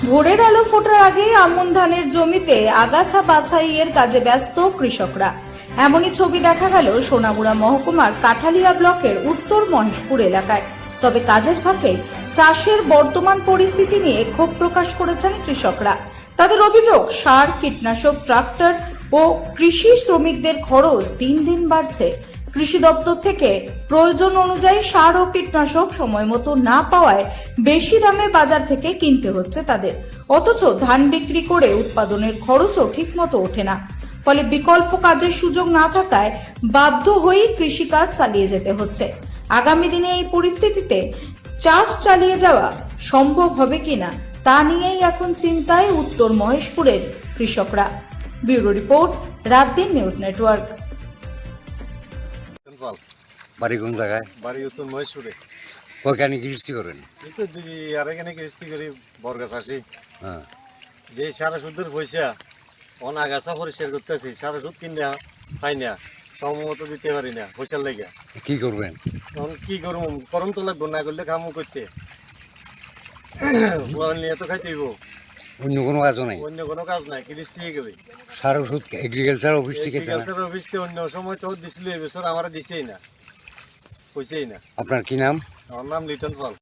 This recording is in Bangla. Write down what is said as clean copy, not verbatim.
ভোরের আলো ফোটার আগেই আমন ধানের জমিতে আগাছা বাছাইয়ের কাজে ব্যস্ত কৃষকরা। এমনই ছবি দেখা গেল সোনামুড়া মহকুমার কাঠালিয়া ব্লকের উত্তর মহেশপুর এলাকায়। তবে কাজের ফাঁকে চাষের বর্তমান পরিস্থিতি নিয়ে ক্ষোভ প্রকাশ করেছেন কৃষকরা। তাদের অভিযোগ, সার, কীটনাশক, ট্রাক্টর ও কৃষি শ্রমিকদের খরচ দিন দিন বাড়ছে। কৃষি দপ্তর থেকে প্রয়োজন অনুযায়ী সার ও কীটনাশক সময় মতো না পাওয়ায় বেশি দামে বাজার থেকে কিনতে হচ্ছে তাদের। অথচ ধান বিক্রি করে উৎপাদনের খরচও ঠিকমতো ওঠে না। ফলে বিকল্প কাজের সুযোগ না থাকায় বাধ্য হয়েই কৃষিকাজ চালিয়ে যেতে হচ্ছে। আগামী দিনে এই পরিস্থিতিতে চাষ চালিয়ে যাওয়া সম্ভব হবে কিনা তা নিয়েই এখন চিন্তায় উত্তর মহেশপুরের কৃষকরা। Bureau report, রাতদিন news network. বাড়ি কোন জায়গায়? বাড়ি উত্তর মহেশপুরে। ওখানে কৃষি করেন? এই তো আর এখানে কৃষি করি, বরগাছ আসি। হ্যাঁ, যে সারা সুদের পয়সা অনাগাছা পরিষ্কার করতেছি, সারা সুদ কিনে পাই না, সমমতো দিতে পারি না পয়সার লেগে। কি করবেন? তখন কি করবো, করম তো লাগবো, না করলে কামও করতে নিয়ে তো খাইতেইব, অন্য কোনো কাজও নাই? অন্য কোনো কাজ নাই, কৃষি থেকে করি। সার ওষুধ এগ্রিকালচার অফিস থেকে? এগ্রিকালচার অফিস থেকে অন্য সময় তো দিছিল, এবছর আমার দিছেই না, পয়সাই না। আপনার কি নাম? আমার নাম লিটন পাল।